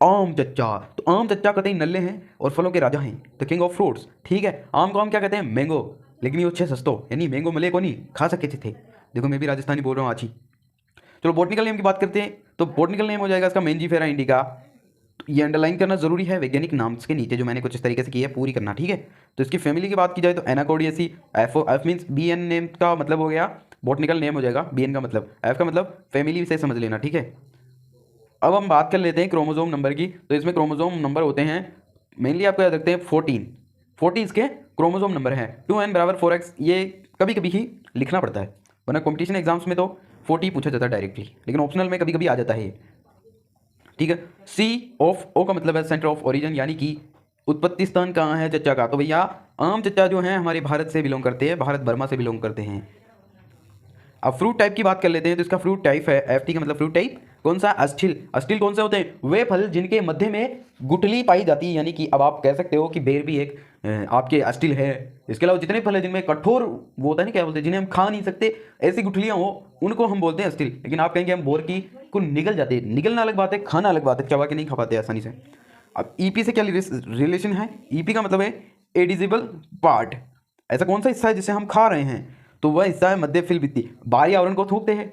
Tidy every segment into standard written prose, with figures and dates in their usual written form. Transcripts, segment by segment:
आम चच्चा। तो आम चच्चा कतई नल्ले हैं और फलों के राजा हैं, द किंग ऑफ फ्रूट्स। ठीक है, आम को हम क्या कहते हैं? मैंगो। लेकिन ये अच्छे सस्तो, यानी मैंगो मले को नहीं खा सके थे। देखो मैं भी राजस्थानी बोल रहा हूँ आज ही। चलो बॉटनिकल नेम की बात करते हैं, तो बॉटनिकल नेम हो जाएगा इसका मेंजीफेरा इंडिका। तो ये अंडरलाइन करना जरूरी है, वैज्ञानिक नाम के नीचे जो मैंने कुछ इस तरीके से की है पूरी करना, ठीक है। तो इसकी फैमिली की बात की जाए तो एनाकोडियसी। F means B an name का मतलब हो गया बॉटनिकल नेम हो जाएगा, बी एन का मतलब, एफ का मतलब फैमिली से समझ लेना, ठीक है। अब हम बात कर लेते हैं क्रोमोजोम नंबर की। तो इसमें क्रोमोजोम नंबर होते हैं मेनली, आपको याद रखते हैं 14 इसके क्रोमोजोम नंबर हैं। 2n बराबर 4x, ये कभी कभी ही लिखना पड़ता है, वरना कॉम्पिटिशन एग्जाम्स में तो 40 पूछा जाता है डायरेक्टली, लेकिन ऑप्शनल में कभी कभी आ जाता है ये, ठीक है। सी ऑफ ओ का मतलब है सेंटर ऑफ ओरिजिन, यानी कि उत्पत्ति स्थान कहाँ है चच्चा का। तो भैया आम चच्चा जो हैं हमारे भारत से बिलोंग करते हैं, भारत बर्मा से बिलोंग करते हैं। अब फ्रूट टाइप की बात कर लेते हैं, तो इसका फ्रूट टाइप है एफ टी का मतलब फ्रूट टाइप कौन सा? अस्थिल। अस्थिल कौन से होते हैं? वे फल जिनके मध्य में गुठली पाई जाती है, यानी कि अब आप कह सकते हो कि बेर भी एक आपके अस्थिल है। इसके अलावा जितने फल है जिनमें कठोर वो होता है ना, क्या बोलते हैं, जिन्हें हम खा नहीं सकते, ऐसी गुठलियां हो उनको हम बोलते हैं अस्थिल। लेकिन आप कहेंगे हम बोर की को निगल जाते हैं, निगलना अलग बात है, खाना अलग बात है, चबा के नहीं खा पाते आसानी से। अब ईपी से क्या रिलेशन है? ईपी का मतलब है एडिजिबल पार्ट। ऐसा कौन सा हिस्सा है जिसे हम खा रहे हैं? तो वह हिस्सा है मध्य फिल भित्ति। बाहरी आवरण को थूकते हैं,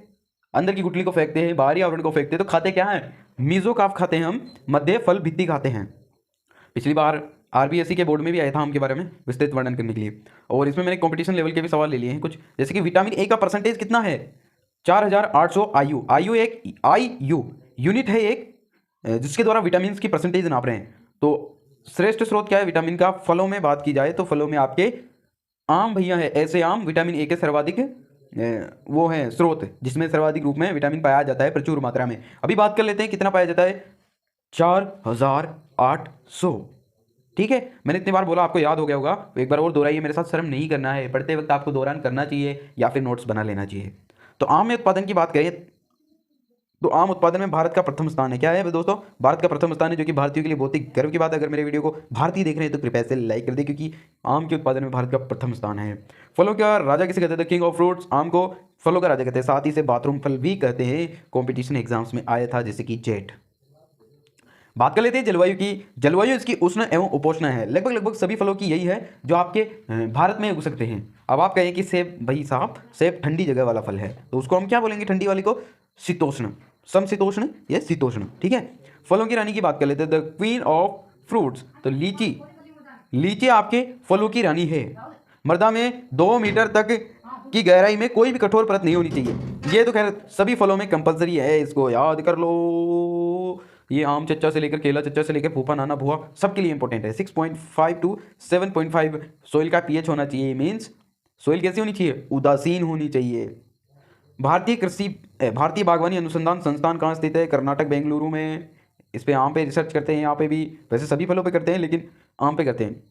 अंदर की गुठली को फेंकते हैं, बाहरी आवरण को फेंकते हैं, तो खाते क्या है? मीजोकाफ खाते हैं हम, मध्य फल भित्ति खाते हैं। पिछली बार आरबीएससी के बोर्ड में भी आया था आम के बारे में विस्तृत वर्णन करने के लिए, और इसमें मैंने कंपटीशन लेवल के भी सवाल ले लिए हैं कुछ, जैसे कि विटामिन ए का परसेंटेज कितना है? 4800 आयु। आयु एक आयु यूनिट है एक, जिसके द्वारा विटामिन की परसेंटेज नाप रहे हैं। तो श्रेष्ठ स्रोत क्या है विटामिन का? फलों में बात की जाए तो फलों में आपके आम भैया है, ऐसे आम विटामिन ए के सर्वाधिक वो है स्रोत, जिसमें सर्वाधिक रूप में विटामिन पाया जाता है प्रचुर मात्रा में। अभी बात कर लेते हैं कितना पाया जाता है? 4800। ठीक है, मैंने इतनी बार बोला आपको याद हो गया होगा, तो एक बार और दोहराइए मेरे साथ, शर्म नहीं करना है, पढ़ते वक्त आपको दौरान करना चाहिए या फिर नोट्स बना लेना चाहिए। तो आम में उत्पादन की बात करें तो आम उत्पादन में भारत का प्रथम स्थान है। क्या है दोस्तों? भारत का प्रथम स्थान है, जो कि भारतीयों के लिए बहुत ही गर्व की बात है। अगर मेरे वीडियो को भारतीय देख रहे हैं तो कृपया से लाइक कर दे, क्योंकि आम के उत्पादन में भारत का प्रथम स्थान है। फलों का राजा किसे कहते हैं? King of fruits. आम को फलों का राजा कहते हैं, साथ ही से बाथरूम फल भी कहते हैं, कॉम्पिटिशन एग्जाम्स में आया था, जैसे कि जेट। बात कर लेते हैं जलवायु की। जलवायु इसकी उष्ण एवं उपोष्ण है, लगभग लगभग सभी फलों की यही है जो आपके भारत में उग सकते हैं। अब आप कहें कि सेब, भाई साहब सेब ठंडी जगह वाला फल है, तो उसको हम क्या बोलेंगे? ठंडी वाले को शीतोष्ण, समशीतोष्ण या शीतोष्ण, ठीक है। फलों की रानी की बात कर लेते हैं, द क्वीन ऑफ फ्रूट्स। तो लीची, लीची आपके फलों की रानी है। मृदा में 2 मीटर तक की गहराई में कोई भी कठोर परत नहीं होनी चाहिए। ये तो खैर सभी फलों में कंपलसरी है, इसको याद कर लो। ये आम चच्चा से लेकर केला चच्चा से लेकर फूफा नाना भुआ सबके लिए इंपॉर्टेंट है। 6.5 टू 7.5 सोइल का पीएच होना चाहिए। मीन्स सोइल कैसी होनी चाहिए? उदासीन होनी चाहिए। भारतीय बागवानी अनुसंधान संस्थान कहाँ स्थित है? कर्नाटक, बेंगलुरु में। इस पे आम पे रिसर्च करते हैं, यहाँ पे भी, वैसे सभी फलों पे करते हैं लेकिन आम पे करते हैं।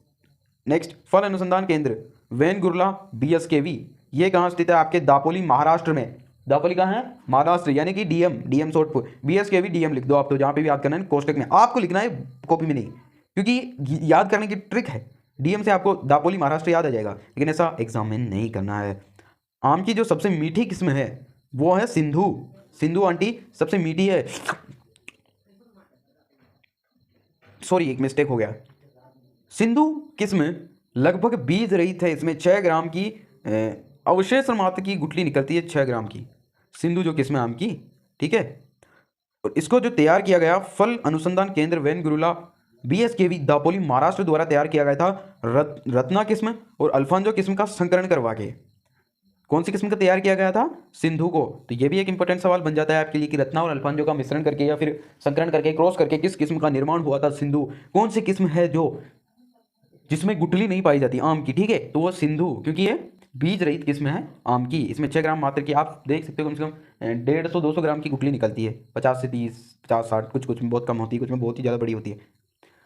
नेक्स्ट, फल अनुसंधान केंद्र वेनगुर्ला बीएसकेवी, ये कहाँ स्थित है? आपके दापोली महाराष्ट्र में। दापोली कहाँ है? महाराष्ट्र, यानी कि डीएम शॉर्ट फॉर, बीएसकेवी डीएम लिख दो आप, तो जहाँ पे भी याद करना है कोष्टक में आपको लिखना है, कॉपी में नहीं, क्योंकि याद करने की ट्रिक है। डीएम से आपको दापोली महाराष्ट्र याद आ जाएगा, लेकिन ऐसा एग्जाम में नहीं करना है। आम की जो सबसे मीठी किस्म है वो है सिंधु। सिंधु आंटी सबसे मीठी है। सॉरी, एक मिस्टेक हो गया। सिंधु किस्म लगभग बीज रहित है, इसमें 6 ग्राम की अवशेष मात्र की गुठली निकलती है, 6 ग्राम की। सिंधु जो किस्म है आम की, ठीक है। और इसको जो तैयार किया गया फल अनुसंधान केंद्र वेनगुरुला बीएसकेवी दापोली महाराष्ट्र द्वारा तैयार किया गया था, रत्ना किस्म और अल्फांजो किस्म का संकरण करवा के। कौन सी किस्म का तैयार किया गया था? सिंधु को। तो ये भी एक इंपॉर्टेंट सवाल बन जाता है आपके लिए कि रत्ना और अल्फांजो का मिश्रण करके या फिर संकरण करके, क्रॉस करके किस किस्म का निर्माण हुआ था? सिंधु। कौन सी किस्म है जो जिसमें गुठली नहीं पाई जाती आम की, ठीक है, तो वो सिंधु, क्योंकि ये बीज रहित किस्म है आम की। इसमें 6 ग्राम मात्र की, आप देख सकते हो कम से कम 150-200 ग्राम की गुठली निकलती है, 50 से 30, 50-60, कुछ में बहुत कम होती है, कुछ में बहुत ही ज़्यादा बड़ी होती है।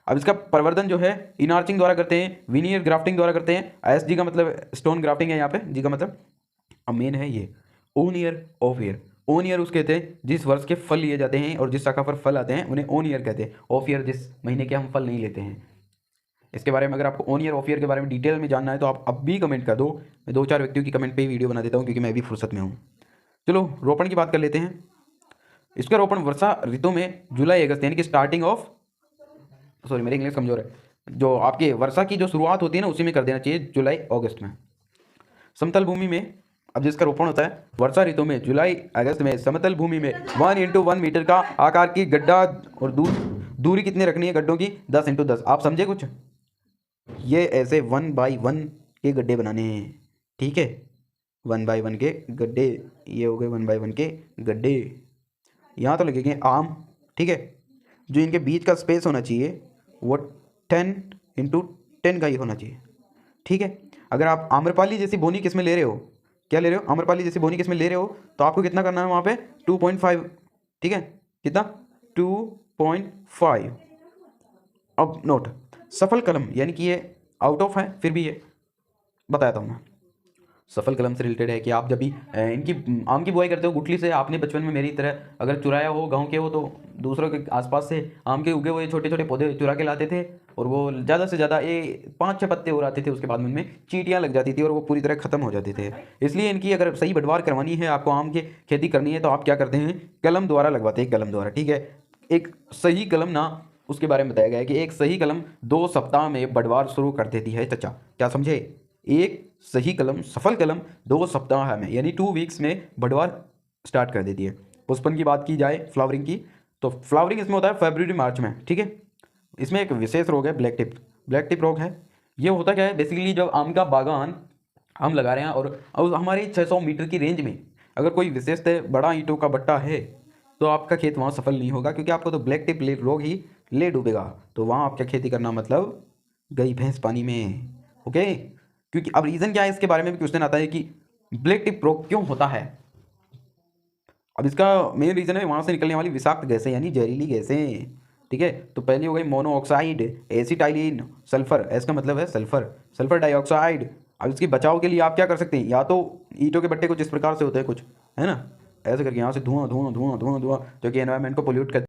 अब इसका प्रवर्धन जो है इनार्चिंग द्वारा करते हैं, विनियर ग्राफ्टिंग द्वारा करते हैं। एसजी का मतलब स्टोन ग्राफ्टिंग है यहाँ पे, जी का मतलब अब मेन है ये own year of year. Own year उसके कहते हैं जिस वर्ष के फल लिए जाते हैं, और जिस शाखा पर फल आते हैं उन्हें ओन ईयर कहते हैं। ऑफ ईयर जिस महीने के हम फल नहीं लेते हैं। इसके बारे में अगर आपको ओन ईयर ऑफ ईयर के बारे में डिटेल में जानना है तो आप अब भी कमेंट कर दो, मैं 2-4 व्यक्तियों की कमेंट पे ही वीडियो बना देता हूँ, क्योंकि मैं भी फुर्सत में हूँ। चलो रोपण की बात कर लेते हैं। इसका रोपण वर्षा ऋतु में जुलाई अगस्त, यानी कि स्टार्टिंग ऑफ सॉरी मेरी इंग्लिश कमज़ोर है, जो आपके वर्षा की जो शुरुआत होती है ना उसी में कर देना चाहिए, जुलाई अगस्त में। समतल भूमि में अब जिसका रोपण होता है वर्षा ऋतु में जुलाई अगस्त में, समतल भूमि में 1 × 1 मीटर का आकार की गड्ढा, और दूरी कितनी रखनी है गड्ढों की, 10 × 10। आप समझे कुछ? ये ऐसे 1 बाई 1 के गड्ढे बनाने हैं, ठीक है, 1 बाई 1 के गड्ढे, ये हो गए 1 बाई 1 के गड्ढे। यहाँ तो लगेंगे आम, ठीक है। जो इनके बीच का स्पेस होना चाहिए वो 10 × 10 का ही होना चाहिए, ठीक है। अगर आप आम्रपाली जैसी बोनी किस्में ले रहे हो, क्या ले रहे हो, आम्रपाली जैसी बोनी किस्में ले रहे हो, तो आपको कितना करना है वहाँ पे 2.5, ठीक है, कितना 2.5। अब नोट, सफल कलम यानी कि ये आउट ऑफ है, फिर भी ये बताया था मैं, सफल कलम से रिलेटेड है कि आप जब भी इनकी आम की बुआई करते हो गुठली से, आपने बचपन में मेरी तरह अगर चुराया हो, गांव के हो, तो दूसरों के आसपास से आम के उगे हुए छोटे छोटे पौधे चुरा के लाते थे, और वो ज़्यादा से ज़्यादा 5-6 पत्ते हो आते थे, उसके बाद में उनमें चींटियाँ लग जाती थी और वो पूरी तरह ख़त्म हो जाते थे। इसलिए इनकी अगर सही बढ़वार करवानी है, आपको आम की खेती करनी है, तो आप क्या करते हैं, कलम द्वारा लगवाते हैं, कलम द्वारा, ठीक है। एक सही कलम ना, उसके बारे में बताया गया है कि एक सही कलम 2 सप्ताह में बढ़वार शुरू कर देती है चचा, क्या समझे? एक सही कलम, सफल कलम 2 सप्ताह में यानी 2 वीक्स में बढ़वार स्टार्ट कर देती है। पुष्पन की बात की जाए, फ्लावरिंग की, तो फ्लावरिंग इसमें होता है फरवरी मार्च में, ठीक है। इसमें एक विशेष रोग है ब्लैक टिप रोग है। ये होता क्या है, बेसिकली जब आम का बागान हम लगा रहे हैं और हमारी 600 मीटर की रेंज में अगर कोई विशेषतः बड़ा ईंटों का बट्टा है, तो आपका खेत वहाँ सफल नहीं होगा, क्योंकि आपको तो ब्लैक टिप रोग ही ले डूबेगा। तो वहाँ आपका खेती करना मतलब गई भैंस पानी में, ओके। क्योंकि अब रीज़न क्या है, इसके बारे में भी क्वेश्चन आता है कि ब्लैक टिप रोग क्यों होता है। अब इसका मेन रीज़न है वहाँ से निकलने वाली विषाक्त गैसें, यानी जहरीली गैसें, ठीक है। तो पहली हो गई मोनोऑक्साइड, एसिटाइलिन, सल्फर, एस का मतलब है सल्फर, सल्फर डाइऑक्साइड। अब इसके बचाव के लिए आप क्या कर सकते हैं, या तो ईंटों के बट्टे कुछ इस प्रकार से होते हैं कुछ, है ना, ऐसे करके यहाँ से धुआं धुआं धुआं धुआं धुआं, जो कि एनवायरनमेंट को पोल्यूट कर